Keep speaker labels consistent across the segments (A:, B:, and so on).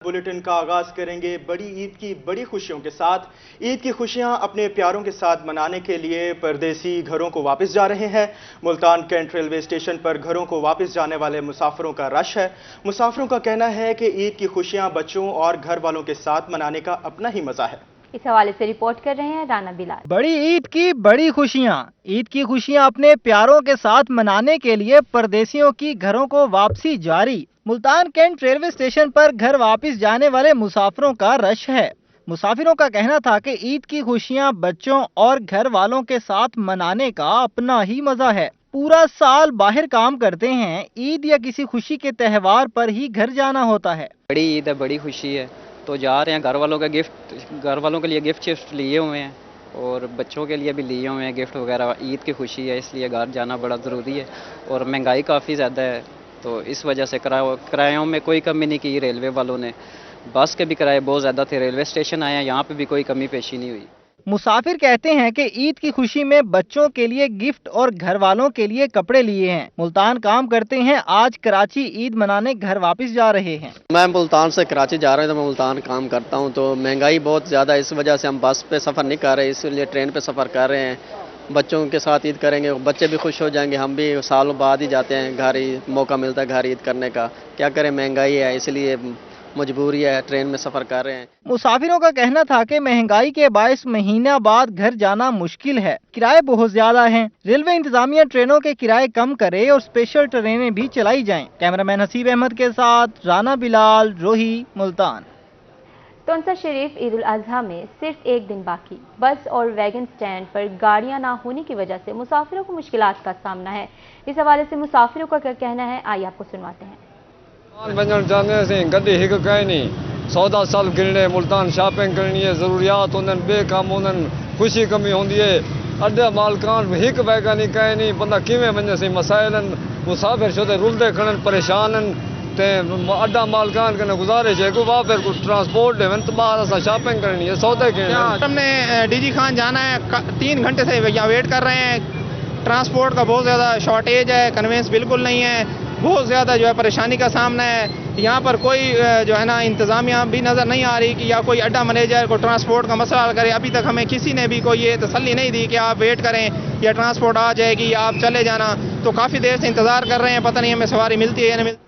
A: Bulletin का आगाज करेंगे बड़ी ईद की बड़ी खुशियों के साथ। ईद की खुशियां अपने प्यारों के साथ मनाने के लिए परदेसी घरों को वापस जा रहे हैं। मुल्तान कैंट रेलवे स्टेशन पर घरों को वापस जाने वाले मुसाफिरों का रश है। मुसाफिरों का कहना है कि ईद की खुशियां बच्चों और घर वालों के साथ मनाने का अपना ही मजा है।
B: इस हवाले से रिपोर्ट कर रहे हैं राना बिलाल।
C: बड़ी ईद की बड़ी खुशियां। ईद की खुशियां अपने प्यारों के साथ मनाने के लिए परदेसियों की घरों को वापसी जारी। मुल्तान कैंट रेलवे स्टेशन पर घर वापस जाने वाले मुसाफिरों का रश है। मुसाफिरों का कहना था कि ईद की खुशियां बच्चों और घर वालों के साथ मनाने का अपना ही मजा है। पूरा साल बाहर काम करते हैं, ईद या किसी खुशी के त्योहार पर ही घर जाना होता है।
D: बड़ी ईद है, बड़ी खुशी है, तो जा रहे हैं। घर वालों के लिए गिफ्ट लिए हुए हैं और बच्चों के लिए भी लिए हुए हैं गिफ्ट वगैरह। ईद की खुशी है, इसलिए घर जाना बड़ा ज़रूरी है। और महंगाई काफ़ी ज़्यादा है, तो इस वजह से किरायों में कोई कमी नहीं की रेलवे वालों ने। बस के भी किराए बहुत ज़्यादा थे। रेलवे स्टेशन आए हैं, यहाँ पे भी कोई कमी पेशी नहीं हुई।
C: मुसाफिर कहते हैं कि ईद की खुशी में बच्चों के लिए गिफ्ट और घर वालों के लिए कपड़े लिए हैं। मुल्तान काम करते हैं, आज कराची ईद मनाने घर वापस जा रहे हैं।
E: मैं मुल्तान से कराची जा रहा हूँ, तो मैं मुल्तान काम करता हूँ, तो महंगाई बहुत ज़्यादा है। इस वजह से हम बस पे सफ़र नहीं कर रहे, इसलिए ट्रेन पे सफ़र कर रहे हैं। बच्चों के साथ ईद करेंगे, बच्चे भी खुश हो जाएंगे। हम भी सालों बाद ही जाते हैं घर, ही मौका मिलता है घर ईद करने का। क्या करें, महंगाई है, इसलिए मजबूरी है, ट्रेन में सफ़र कर रहे हैं।
C: मुसाफिरों का कहना था कि महंगाई के बायस महीना बाद घर जाना मुश्किल है, किराए बहुत ज्यादा हैं। रेलवे इंतजामिया ट्रेनों के किराए कम करे और स्पेशल ट्रेनें भी चलाई जाएं। कैमरामैन हसीब अहमद के साथ राना बिलाल, रोही, मुल्तान।
B: तोनसा शरीफ ईद उल अजहा में सिर्फ एक दिन बाकी। बस और वैगन स्टैंड पर गाड़ियां ना होने की वजह से मुसाफिरों को मुश्किलात का सामना है। इस हवाले से मुसाफिरों का क्या कहना है, आइए आपको सुनवाते हैं।
F: गड्डी हिक कहीं नहीं, सौदा साल गिरने, मुल्तान शॉपिंग करनी है, ज़रूरियात उन्हनि बे काम उन्हनि, खुशी कमी होंदी है। अड्डा मालकान हिक वैगन ही कहीं नहीं, बंदा किवें वञे सी मसाइलन। मुसाफिर छो ते रुलदे खड़न परेशान ते अड्डा मालकान के गुजारिश है को वहाँ पर कुछ ट्रांसपोर्ट देवन, तो बाहर असा शॉपिंग करनी है, सौदे करने।
G: हमने डीजी खान जाना है, 3 घंटे से यहाँ वेट कर रहे हैं। ट्रांसपोर्ट का बहुत ज़्यादा शॉर्टेज है, कन्वेंस बिल्कुल नहीं है, बहुत ज़्यादा जो है परेशानी का सामना है। यहाँ पर कोई जो है ना इंतज़ामिया भी नज़र नहीं आ रही कि या कोई अड्डा मैनेजर को ट्रांसपोर्ट का मसला हल करे। अभी तक हमें किसी ने भी कोई ये तसल्ली नहीं दी कि आप वेट करें या ट्रांसपोर्ट आ जाएगी या आप चले जाना। तो काफ़ी देर से इंतज़ार कर रहे हैं, पता नहीं हमें सवारी मिलती है या नहीं मिलती।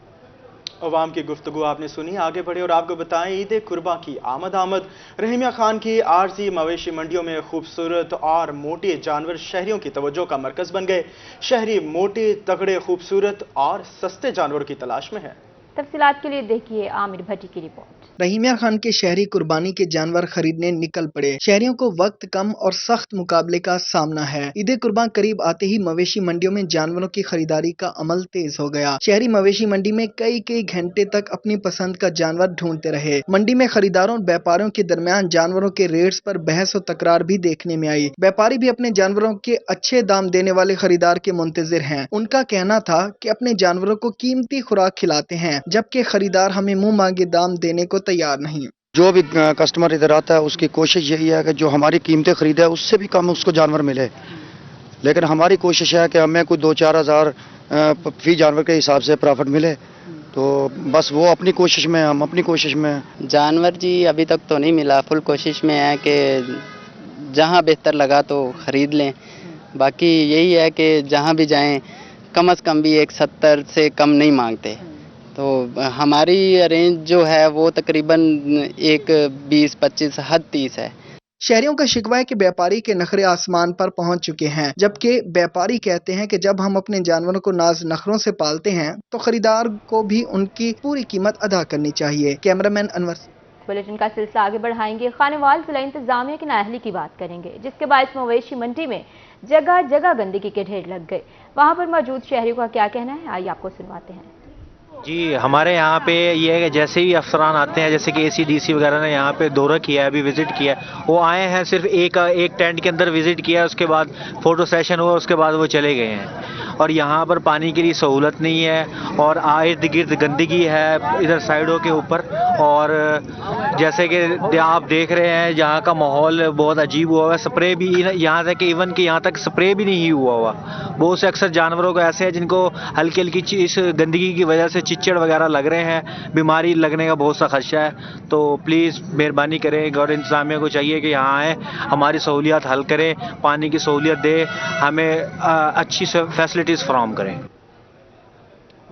A: अवाम की गुफ्तगू आपने सुनी, आगे बढ़े और आपको बताएं ईद कुर्बां की आमद। रहीमिया खान की आरजी मवेशी मंडियों में खूबसूरत और मोटे जानवर शहरियों की तवज्जो का मरकज बन गए। शहरी मोटे, तगड़े, खूबसूरत और सस्ते जानवरों की तलाश में है।
B: तफसीलात के लिए देखिए आमिर भट्टी की रिपोर्ट।
H: रहीमिया खान के शहरी कुर्बानी के जानवर खरीदने निकल पड़े। शहरियों को वक्त कम और सख्त मुकाबले का सामना है। ईद कुर्बान करीब आते ही मवेशी मंडियों में जानवरों की खरीदारी का अमल तेज हो गया। शहरी मवेशी मंडी में कई घंटे तक अपनी पसंद का जानवर ढूंढते रहे। मंडी में खरीदारों और व्यापारियों के दरमियान जानवरों के रेट्स पर बहस और तकरार भी देखने में आई। व्यापारी भी अपने जानवरों के अच्छे दाम देने वाले खरीदार के मुंतजिर हैं। उनका कहना था कि अपने जानवरों को कीमती खुराक खिलाते हैं, जबकि खरीदार हमें मुंह मांगे दाम देने को तैयार नहीं।
I: जो भी कस्टमर इधर आता है उसकी कोशिश यही है कि जो हमारी कीमतें खरीदे उससे भी कम उसको जानवर मिले, लेकिन हमारी कोशिश है कि हमें कुछ 2-4 हज़ार फी जानवर के हिसाब से प्रॉफिट मिले। तो बस वो अपनी कोशिश में, हम अपनी कोशिश में।
D: जानवर जी अभी तक तो नहीं मिला, फुल कोशिश में है कि जहाँ बेहतर लगा तो ख़रीद लें। बाकी यही है कि जहाँ भी जाएं कम से कम भी 170 से कम नहीं मांगते। तो हमारी रेंज जो है वो तकरीबन 120-25 हद 30 है।
H: शहरियों का शिकवा है कि व्यापारी के नखरे आसमान पर पहुंच चुके हैं, जबकि व्यापारी कहते हैं कि जब हम अपने जानवरों को नाज नखरों से पालते हैं तो खरीदार को भी उनकी पूरी कीमत अदा करनी चाहिए। कैमरामैन अनवर।
B: बुलेटिन का सिलसिला आगे बढ़ाएंगे। खानेवाल जिला इंतजामिया की नाअहली की बात करेंगे, जिसके बायस मवेशी मंडी में जगह जगह गंदगी के ढेर लग गए। वहां पर मौजूद शहरियों का क्या कहना है, आइए आपको सुनवाते हैं।
J: जी, हमारे यहाँ पे ये है कि जैसे ही अफसरान आते हैं, जैसे कि ACDC वगैरह ने यहाँ पे दौरा किया है, अभी विज़िट किया है, वो आए हैं सिर्फ एक टेंट के अंदर विज़िट किया, उसके बाद फ़ोटो सेशन हुआ, उसके बाद वो चले गए हैं। اور یہاں پر پانی کے لیے سہولت نہیں ہے اور ارد گرد گندگی ہے ادھر سائڈوں کے اوپر. اور جیسے کہ آپ دیکھ رہے ہیں یہاں کا ماحول بہت عجیب ہوا ہوا ہے. سپرے بھی یہاں تک ایون کہ یہاں تک سپرے بھی نہیں ہوا ہوا. بہت سے اکثر جانوروں کو ایسے ہیں جن کو ہلکی ہلکی اس گندگی کی وجہ سے چچڑ وغیرہ لگ رہے ہیں, بیماری لگنے کا بہت سا خدشہ ہے. تو پلیز مہربانی کریں, گورنمنٹ انتظامیہ کو چاہیے کہ یہاں آئیں, ہماری سہولیات حل کریں, پانی کی سہولیت دے, ہمیں اچھی فیسلٹیز فراہم کریں.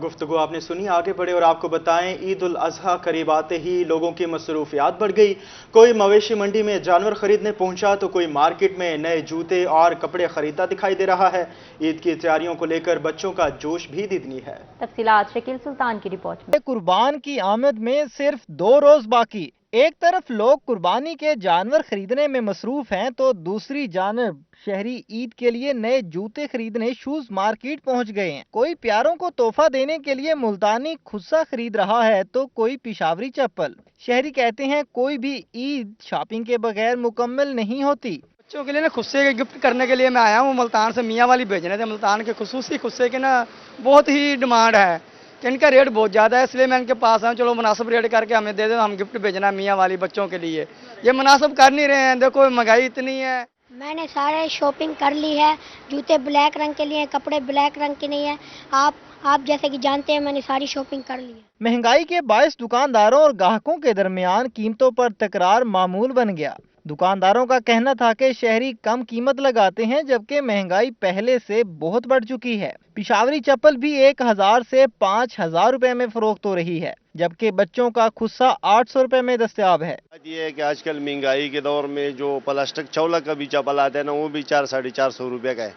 A: گفتگو آپ نے سنی. آگے بڑھے اور آپ کو بتائیں عید الاضحیٰ قریب آتے ہی لوگوں کی مصروفیات بڑھ گئی. کوئی مویشی منڈی میں جانور خریدنے پہنچا تو کوئی مارکیٹ میں نئے جوتے اور کپڑے خریدتا دکھائی دے رہا ہے. عید کی تیاریوں کو لے کر بچوں کا جوش بھی دیدنی ہے.
B: تفصیلات شکیل سلطان کی رپورٹ میں.
C: قربان کی آمد میں صرف 2 روز باقی. ایک طرف لوگ قربانی کے جانور خریدنے میں مصروف ہیں تو دوسری جانب شہری عید کے لیے نئے جوتے خریدنے شوز مارکیٹ پہنچ گئے ہیں. کوئی پیاروں کو تحفہ دینے کے لیے ملتانی خصہ خرید رہا ہے تو کوئی پشاوری چپل. شہری کہتے ہیں کوئی بھی عید شاپنگ کے بغیر مکمل نہیں ہوتی.
K: بچوں کے لیے نا خصے کے گفٹ کرنے کے لیے میں آیا ہوں. ملتان سے میاں والی بھیجنے تھے. ملتان کے خصوصی خصے کے نا بہت ہی ڈیمانڈ ہے کہ ان کا ریٹ بہت زیادہ ہے, اس لیے میں ان کے پاس آیا. چلو مناسب ریٹ کر کے ہمیں دے دو, ہم گفٹ بھیجنا میاں والی بچوں کے لیے. یہ مناسب کر نہیں رہے ہیں, دیکھو مہنگائی اتنی ہے.
L: میں نے سارے شاپنگ کر لی ہے. جوتے بلیک رنگ کے لیے, کپڑے بلیک رنگ کے نہیں ہیں. آپ جیسے کہ جانتے ہیں میں نے ساری شاپنگ کر لی ہے.
C: مہنگائی کے باعث دکانداروں اور گاہکوں کے درمیان قیمتوں پر تکرار معمول بن گیا. دکانداروں کا کہنا تھا کہ شہری کم قیمت لگاتے ہیں جبکہ مہنگائی پہلے سے بہت بڑھ چکی ہے. پشاوری چپل بھی 1000 سے 5000 روپے میں فروخت ہو رہی ہے جبکہ بچوں کا خصہ 800 روپے میں دستیاب ہے.
M: یہ ہے کہ آج کل مہنگائی کے دور میں جو پلاسٹک چولا کا بھی چپل آتا ہے نا وہ بھی 400-450 روپے کا ہے.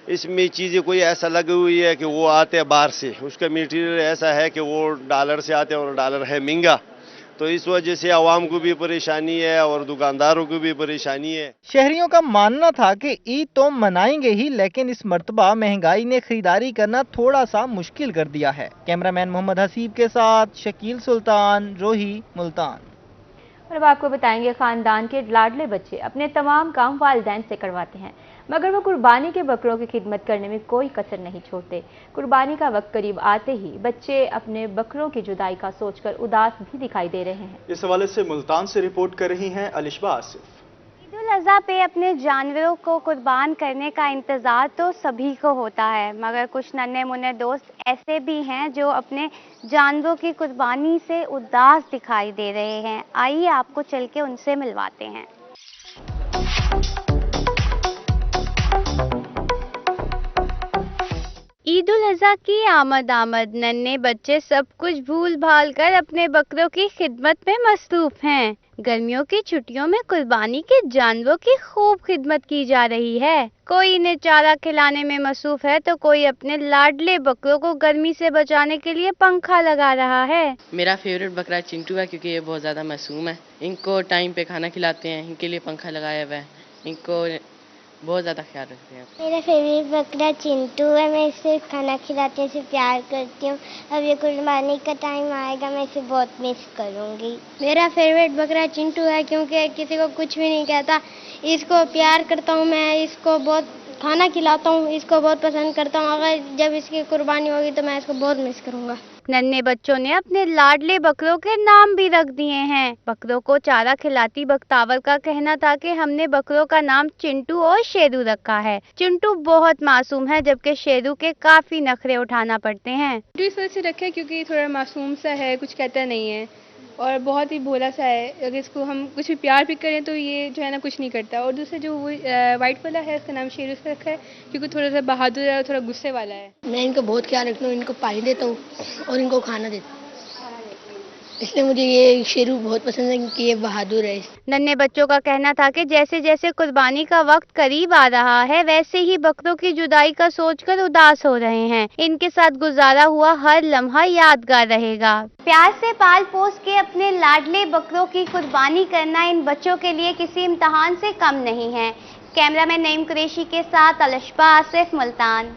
M: اس میں چیزیں کوئی ایسا لگی ہوئی ہے کہ وہ آتے ہیں باہر سے, اس کا میٹیریل ایسا ہے کہ وہ ڈالر سے آتے ہیں اور ڈالر ہے مہنگا, تو اس وجہ سے عوام کو بھی پریشانی ہے اور دکانداروں کو بھی پریشانی ہے.
C: شہریوں کا ماننا تھا کہ عید تو منائیں گے ہی لیکن اس مرتبہ مہنگائی نے خریداری کرنا تھوڑا سا مشکل کر دیا ہے. کیمرامین محمد حسیب کے ساتھ شکیل سلطان, روہی, ملتان.
B: اور اب آپ کو بتائیں گے خاندان کے لاڈلے بچے اپنے تمام کام والدین سے کرواتے ہیں مگر وہ قربانی کے بکروں کی خدمت کرنے میں کوئی کسر نہیں چھوڑتے. قربانی کا وقت قریب آتے ہی بچے اپنے بکروں کی جدائی کا سوچ کر اداس بھی دکھائی دے رہے ہیں.
A: اس حوالے سے ملتان سے رپورٹ کر رہی ہیں الشبہ آصف.
N: عید الاضحیٰ پہ اپنے جانوروں کو قربان کرنے کا انتظار تو سبھی کو ہوتا ہے مگر کچھ ننھے منھے دوست ایسے بھی ہیں جو اپنے جانوروں کی قربانی سے اداس دکھائی دے رہے ہیں. آئیے آپ کو چل کے ان سے ملواتے ہیں. عید الاضحیٰ کی آمد ننھے بچے سب کچھ بھول بھال کر اپنے بکروں کی خدمت میں مصروف ہیں. گرمیوں کی چھٹیوں میں قربانی کے جانوروں کی خوب خدمت کی جا رہی ہے. کوئی انہیں چارہ کھلانے میں مصروف ہے تو کوئی اپنے لاڈلے بکروں کو گرمی سے بچانے کے لیے پنکھا لگا رہا ہے.
O: میرا فیوریٹ بکرا چنٹو ہے کیونکہ یہ بہت زیادہ معصوم ہے. ان کو ٹائم پہ کھانا کھلاتے ہیں, ان کے لیے پنکھا لگایا ہوا ہے, ان کو بہت زیادہ خیال رکھتے ہیں.
L: میرا فیوریٹ بکرا چنٹو ہے. میں اسے کھانا کھلاتی ہوں, اسے پیار کرتی ہوں. اب یہ قربانی کا ٹائم آئے گا, میں اسے بہت مس کروں گی. میرا فیوریٹ بکرا چنٹو ہے کیونکہ کسی کو کچھ بھی نہیں کہتا. اس کو پیار کرتا ہوں, میں اس کو بہت کھانا کھلاتا ہوں, اس کو بہت پسند کرتا ہوں. اگر جب اس کی قربانی ہوگی تو میں اس کو بہت مس کروں گا.
N: ننھے بچوں نے اپنے لاڈلے بکروں کے نام بھی رکھ دیے ہیں. بکروں کو چارہ کھلاتی بختاور کا کہنا تھا کہ ہم نے بکروں کا نام چنٹو اور شیرو رکھا ہے. چنٹو بہت معصوم ہے جبکہ شیرو کے کافی نخرے اٹھانا پڑتے ہیں.
P: اس وجہ سے رکھا کیونکہ یہ تھوڑا معصوم سا ہے, کچھ کہتا نہیں ہے اور بہت ہی بھولا سا ہے. اگر اس کو ہم کچھ بھی پیار بھی کریں تو یہ جو ہے نا کچھ نہیں کرتا. اور دوسرا جو وہ وائٹ والا ہے اس کا نام شیرو سے رکھا ہے کیونکہ تھوڑا سا بہادر ہے اور تھوڑا غصے والا ہے.
L: میں ان کو بہت خیال رکھتا ہوں, ان کو پانی دیتا ہوں اور ان کو کھانا دیتا ہوں, اس لیے مجھے یہ شیرو بہت پسند ہے کہ یہ بہادر ہے.
N: ننھے بچوں کا کہنا تھا کہ جیسے جیسے قربانی کا وقت قریب آ رہا ہے ویسے ہی بکروں کی جدائی کا سوچ کر اداس ہو رہے ہیں. ان کے ساتھ گزارا ہوا ہر لمحہ یادگار رہے گا. پیار سے پال پوس کے اپنے لاڈلے بکروں کی قربانی کرنا ان بچوں کے لیے کسی امتحان سے کم نہیں ہے. کیمرامین نعیم قریشی کے ساتھ الشبہ آصف, ملتان.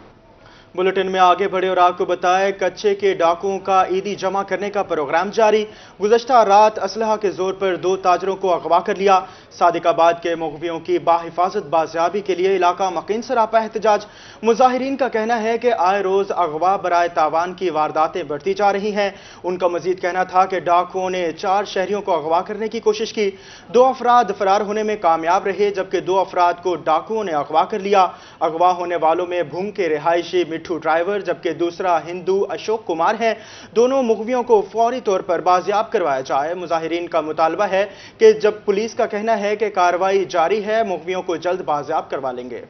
A: بلٹن میں آگے بڑھے اور آپ کو بتائیں کچے کے ڈاکوؤں کا عیدی جمع کرنے کا پروگرام جاری. گزشتہ رات اسلحہ کے زور پر 2 تاجروں کو اغوا کر لیا. सादिकाबाद के मुग़वियों की बाहिफाजत बाजियाबी के लिए इलाका मकीन सरापा एहतजाज। मुजाहिरीन का कहना है कि आए रोज अगवा बराए तावान की वारदातें बढ़ती जा रही हैं। उनका मजीद कहना था कि डाकुओं ने 4 शहरियों को अगवा करने की कोशिश की। 2 अफराद फरार होने में कामयाब रहे, जबकि 2 अफराद को डाकुओं ने अगवा कर लिया। अगवा होने वालों में भूंग के रिहायशी मिट्ठू ड्राइवर जबकि दूसरा हिंदू अशोक कुमार है। दोनों मुग़वियों को फौरी तौर पर बाजियाब करवाया जाए। मुजाहिरीन का मुतालबा है कि जब पुलिस का कहना है कि कार्रवाई जारी है, मुग़वियों को जल्द बाजियाब करवा लेंगे।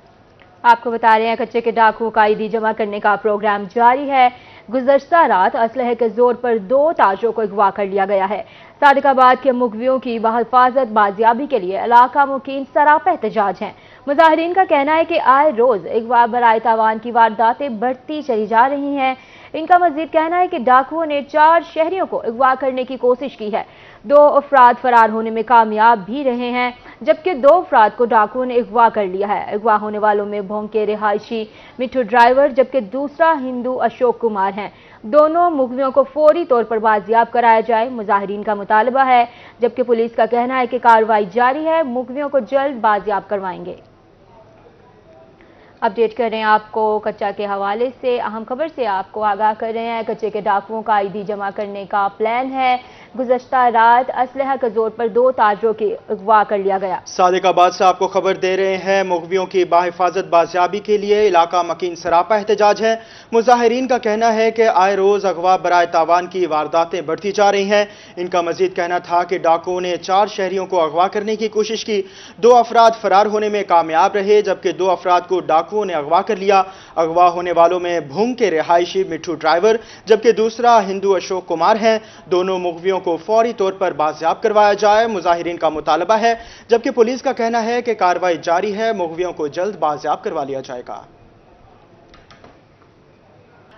B: आपको बता रहे हैं कच्चे के डाकुओं का ईदी जमा करने का प्रोग्राम जारी है। गुज़श्ता रात असलहे के जोर पर 2 ताजरों को अगवा कर लिया गया है। सादिकाबाद के मुग़वियों की बहिफाजत बाजियाबी के लिए इलाका मुकीन सरापा एहतजाज हैं। मुजाहिरीन का कहना है कि आए रोज अगवा बराए तावान की वारदातें बढ़ती चली जा रही हैं। इनका मजीद कहना है कि डाकुओं ने 4 शहरियों को अगवा करने की कोशिश की है। 2 अफराद फरार होने में कामयाब भी रहे हैं, जबकि 2 अफराद को डाकुओं ने अगवा कर लिया है। अगवा होने वालों में भोंग के रिहायशी मिट्ठू ड्राइवर जबकि दूसरा हिंदू अशोक कुमार हैं। दोनों मुग़वियों को फौरी तौर पर बाजियाब कराया जाए, मुजाहिरीन का मुतालबा है, जबकि पुलिस का कहना है कि कार्रवाई जारी है, मुग़वियों को जल्द बाजियाब करवाएंगे। अपडेट कर रहे हैं आपको कच्चा के हवाले से। अहम खबर से आपको आगाह कर रहे हैं, कच्चे के डाकुओं का ईदी जमा करने का प्लान है। गुज़श्ता रात असलहा के जोर पर 2 ताजरों की अगवा कर लिया गया।
A: सादिकाबाद से आपको खबर दे रहे हैं, मुग़वियों की बाहिफाजत बाजियाबी के लिए इलाका मकीन सरापा एहतजाज है। मुजाहिरीन का कहना है कि आए रोज अगवा बराए तावान की वारदातें बढ़ती जा रही हैं। इनका मजीद कहना था कि डाकुओं ने 4 शहरियों को अगवा करने की कोशिश की। 2 अफराद फरार होने में कामयाब रहे, जबकि 2 अफराद को डाकुओं ने अगवा कर लिया। अगवा होने वालों में भूंग के रिहायशी मिट्ठू ड्राइवर जबकि दूसरा हिंदू अशोक कुमार हैं। दोनों मुग़वियों को फौरी तौर पर बाजियाब करवाया जाए, मुजाहिरीन का मुतालबा है, जबकि पुलिस का कहना है कि कार्रवाई जारी है, मुग़वियों को जल्द बाजियाब करवा लिया जाएगा।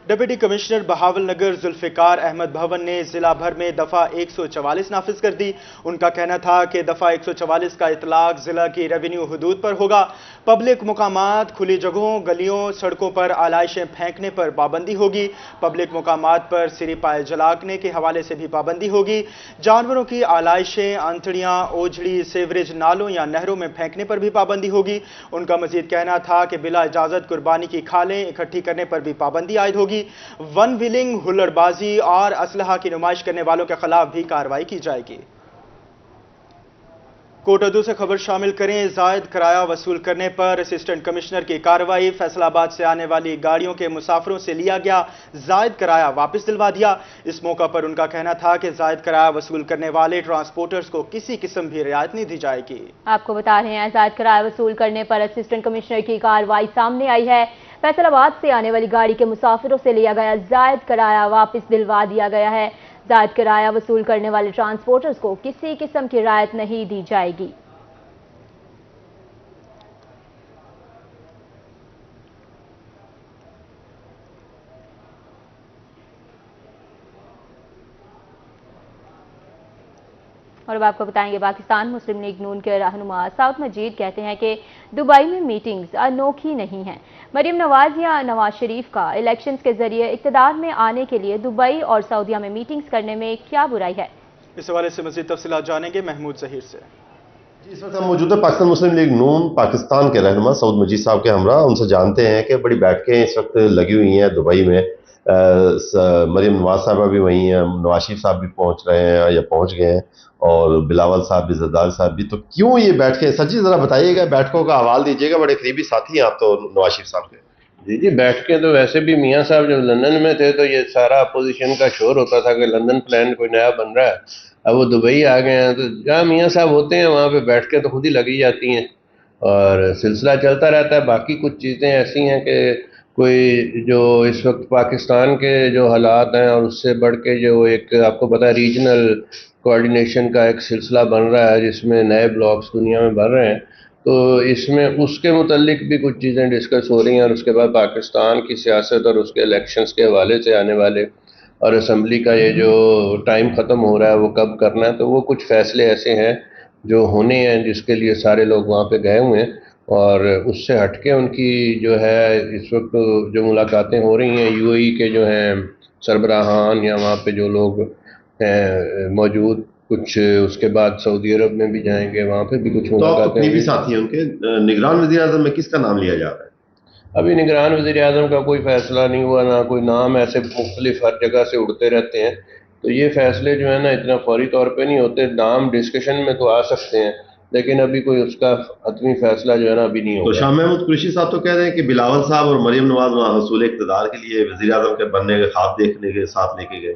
A: डिप्टी कमिश्नर बहावलनगर जुल्फ़िकार अहमद भवन ने जिला भर में दफ़ा 144 नाफिज कर दी। उनका कहना था कि दफ़ा 144 का इतलाक जिला की रेवेन्यू हदूद पर होगा। पब्लिक मुकामात, खुली जगहों, गलियों, सड़कों पर आलाइशें फेंकने पर पाबंदी होगी। पब्लिक मुकामात पर सिरी पाए जलाने के हवाले से भी पाबंदी होगी। जानवरों की आलाइशें, अंतड़ियाँ, ओझड़ी, सेवरेज नालों या नहरों में फेंकने पर भी पाबंदी होगी। उनका मजीद कहना था कि बिला इजाज़त कुर्बानी की खालें इकट्ठी करने पर भी पाबंदी आयद होगी। वन व्हीलिंग, हुल्लड़बाजी और असलहा की नुमाइश करने वालों के खिलाफ भी कार्रवाई की जाएगी। कोटअदू से खबर शामिल करें, जायद किराया वसूल करने पर असिस्टेंट कमिश्नर की कार्रवाई। फैसलाबाद से आने वाली गाड़ियों के मुसाफिरों से लिया गया जायद किराया वापस दिलवा दिया। इस मौका पर उनका कहना था कि जायद किराया वसूल करने वाले ट्रांसपोर्टर्स को किसी किस्म भी रियायत नहीं दी जाएगी।
B: आपको बता रहे हैं, जायद किराया वसूल करने पर असिस्टेंट कमिश्नर की कार्रवाई सामने आई है। फैसलाबाद से आने वाली गाड़ी के मुसाफिरों से लिया गया जायद किराया वापस दिलवा दिया गया है। जायद किराया वसूल करने वाले ट्रांसपोर्टर्स को किसी किस्म की रियायत नहीं दी जाएगी। और अब आपको बताएंगे, पाकिस्तान मुस्लिम लीग नून के रहनुमा साउद मजीद कहते हैं कि दुबई में मीटिंग्स अनोखी नहीं हैं। मरीम नवाज या नवाज शरीफ का इलेक्शंस के जरिए इक़्तिदार में आने के लिए दुबई और सऊदीया में मीटिंग्स करने में क्या बुराई है?
A: इस हवाले से मजीद तफसीलात जानेंगे महमूद जहीर से।
Q: इस वक्त हम मौजूद है पाकिस्तान मुस्लिम लीग नून पाकिस्तान के रहनुमा सऊद मजीद साहब के हमरा। उनसे जानते हैं कि बड़ी बैठकें इस वक्त लगी हुई हैं दुबई में। मरीम नवाज साहबा भी वहीं हैं, नवाज शरीफ साहब भी पहुंच रहे हैं या पहुंच गए हैं, और बिलावल साहब भी, जरदारी साहब भी। तो क्यों ये बैठकें, सच्ची जरा बताइएगा, बैठकों का हवाल दीजिएगा, बड़े करीबी साथी हैं आप तो नवाज शरीफ साहब के।
R: जी बैठकें तो वैसे भी मियाँ साहब जब लंदन में थे तो ये सारा अपोजिशन का शोर होता था कि लंदन प्लान कोई नया बन रहा है। अब वो दुबई आ गए हैं तो जहाँ मियाँ साहब होते हैं वहाँ पे बैठकें तो खुद ही लगी जाती हैं और सिलसिला चलता रहता है। बाकी कुछ चीज़ें ऐसी हैं कि कोई जो इस वक्त पाकिस्तान के जो हालात हैं और उससे बढ़ के जो एक आपको पता है रीजनल कोऑर्डिनेशन का एक सिलसिला बन रहा है जिसमें नए ब्लॉक्स दुनिया में बन रहे हैं, तो इसमें उसके मुतल्लिक भी कुछ चीज़ें डिस्कस हो रही हैं। और उसके बाद पाकिस्तान की सियासत और उसके इलेक्शंस के हवाले से आने वाले और असम्बली का ये जो टाइम ख़त्म हो रहा है वो कब करना है, तो वो कुछ फ़ैसले ऐसे हैं जो होने हैं जिसके लिए सारे लोग वहाँ पे गए हुए हैं। और उससे हटके उनकी जो है इस वक्त जो मुलाकातें हो रही हैं यूएई के जो हैं सरबराहान या वहाँ पे जो लोग हैं मौजूद, کچھ اس کے بعد سعودی عرب میں بھی جائیں گے, وہاں پہ بھی کچھ
Q: تو آپ
R: ملاقاتیں
Q: اپنی بھی
R: ہوئی.
Q: ساتھی ہیں ان کے, نگران وزیر اعظم میں کس کا نام لیا جا رہا ہے؟
R: ابھی نگران وزیر اعظم کا کوئی فیصلہ نہیں ہوا, نہ کوئی نام, ایسے مختلف ہر جگہ سے اڑتے رہتے ہیں. تو یہ فیصلے جو ہے نا اتنا فوری طور پہ نہیں ہوتے, نام ڈسکشن میں تو آ سکتے ہیں لیکن ابھی کوئی اس کا حتمی فیصلہ جو ہے نا ابھی نہیں
Q: تو
R: ہوگا.
Q: شاہ محمود قریشی صاحب تو کہہ رہے ہیں کہ بلاول صاحب اور مریم نواز وہاں حصول اقتدار کے لیے وزیر اعظم کے بننے کے خواب دیکھنے کے ساتھ لے کے گئے.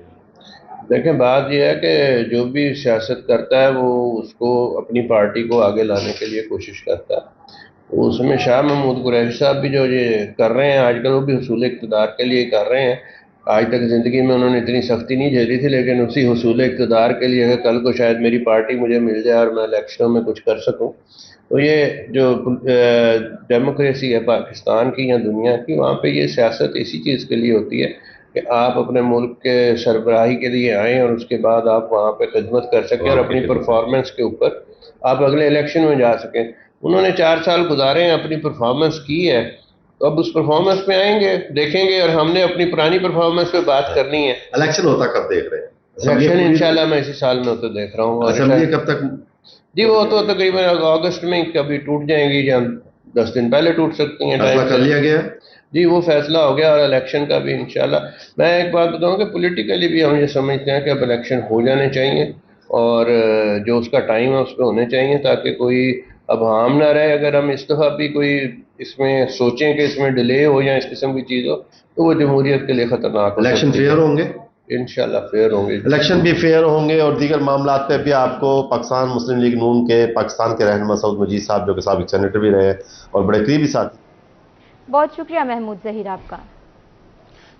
R: دیکھیں بات یہ ہے کہ جو بھی سیاست کرتا ہے وہ اس کو اپنی پارٹی کو آگے لانے کے لیے کوشش کرتا ہے. اس میں شاہ محمود قریشی صاحب بھی جو یہ کر رہے ہیں آج کل, وہ بھی حصول اقتدار کے لیے کر رہے ہیں. آج تک زندگی میں انہوں نے اتنی سختی نہیں جھیلی تھی, لیکن اسی حصول اقتدار کے لیے کہ کل کو شاید میری پارٹی مجھے مل جائے اور میں الیکشنوں میں کچھ کر سکوں. تو یہ جو ڈیموکریسی ہے پاکستان کی یا دنیا کی, وہاں پہ یہ سیاست اسی چیز کے لیے ہوتی ہے کہ آپ اپنے ملک کے سربراہی کے لیے آئیں اور اس کے بعد آپ وہاں پہ خدمت کر سکیں اور اپنی پرفارمنس کے اوپر آپ اگلے الیکشن میں جا سکیں. انہوں نے 4 سال گزارے ہیں, اپنی پرفارمنس کی ہے, تو اب اس پرفارمنس پہ آئیں گے, دیکھیں گے, اور ہم نے اپنی پرانی پرفارمنس پہ بات کرنی ہے.
Q: الیکشن ہوتا کب دیکھ رہے ہیں؟
R: الیکشن انشاءاللہ میں اسی سال میں ہوتا دیکھ رہا ہوں.
Q: اسمبلی کب تک؟
R: جی وہ تو تقریباً اگست میں کبھی ٹوٹ جائیں گی, یا 10 دن پہلے ٹوٹ سکتی ہیں.
Q: فیصلہ کر لیا گیا؟
R: جی وہ فیصلہ ہو گیا, اور الیکشن کا بھی انشاءاللہ. میں ایک بات بتاؤں کہ پولیٹیکلی بھی ہم یہ سمجھتے ہیں کہ اب الیکشن ہو جانے چاہیے, اور جو اس کا ٹائم ہے اس پہ ہونے چاہیے, تاکہ کوئی اب ہام نہ رہے. اگر ہم اس دفعہ بھی کوئی اس میں سوچیں کہ اس میں ڈیلے ہو یا اس قسم کی چیز ہو, تو وہ جمہوریت کے لیے خطرناک ہو.
Q: الیکشن فیئر ہوں گے؟
R: انشاءاللہ فیئر ہوں گے.
Q: الیکشن بھی فیئر ہوں گے, اور دیگر معاملات پہ بھی آپ کو پاکستان مسلم لیگ نون کے پاکستان کے رہنما سعود مجید صاحب, جو کہ سابق سینیٹر بھی رہے اور بڑے قریبی ساتھی.
B: بہت شکریہ محمود ظہیر آپ کا.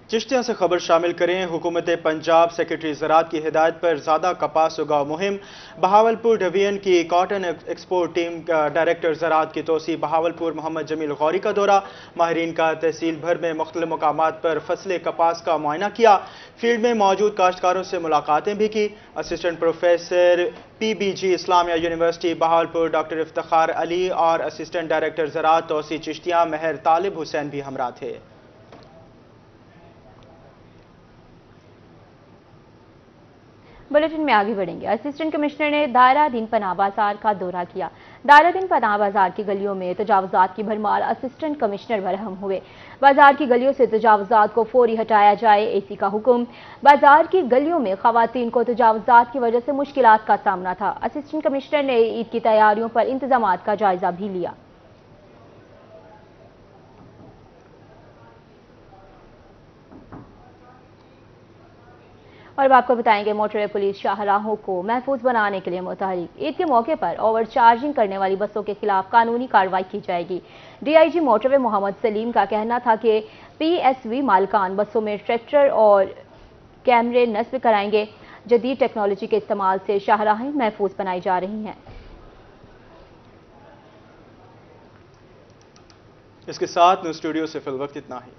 A: چشتیاں سے خبر شامل کریں. حکومت پنجاب سیکرٹری زراعت کی ہدایت پر زیادہ کپاس اگاؤ مہم. بہاولپور ڈویژن کی کاٹن ایکسپورٹ ٹیم کا ڈائریکٹر زراعت کی توسیع بہاولپور محمد جمیل غوری کا دورہ. ماہرین کا تحصیل بھر میں مختلف مقامات پر فصل کپاس کا معائنہ کیا. فیلڈ میں موجود کاشتکاروں سے ملاقاتیں بھی کی. اسسٹنٹ پروفیسر PBG اسلامیہ یونیورسٹی بہاولپور ڈاکٹر افتخار علی اور اسسٹنٹ ڈائریکٹر زراعت توسیع چشتیاں مہر طالب حسین بھی ہمراہ تھے.
B: بلیٹن میں آگے بڑھیں گے. اسسٹنٹ کمشنر نے دائرہ دین پناہ بازار کا دورہ کیا. دائرہ دین پناہ بازار کی گلیوں میں تجاوزات کی بھرمار. اسسٹنٹ کمشنر برہم ہوئے. بازار کی گلیوں سے تجاوزات کو فوری ہٹایا جائے, AC کا حکم. بازار کی گلیوں میں خواتین کو تجاوزات کی وجہ سے مشکلات کا سامنا تھا. اسسٹنٹ کمشنر نے عید کی تیاریوں پر انتظامات کا جائزہ بھی لیا. اور اب آپ کو بتائیں گے موٹر پولیس شاہراہوں کو محفوظ بنانے کے لیے متحرک. عید کے موقع پر اوور چارجنگ کرنے والی بسوں کے خلاف قانونی کارروائی کی جائے گی. DIG موٹر وے محمد سلیم کا کہنا تھا کہ PSV مالکان بسوں میں ٹریکٹر اور کیمرے نصب کرائیں گے. جدید ٹیکنالوجی کے استعمال سے شاہراہیں محفوظ بنائی جا رہی ہیں.
A: اس کے ساتھ نیوز اسٹوڈیو سے فی الوقت اتنا ہی.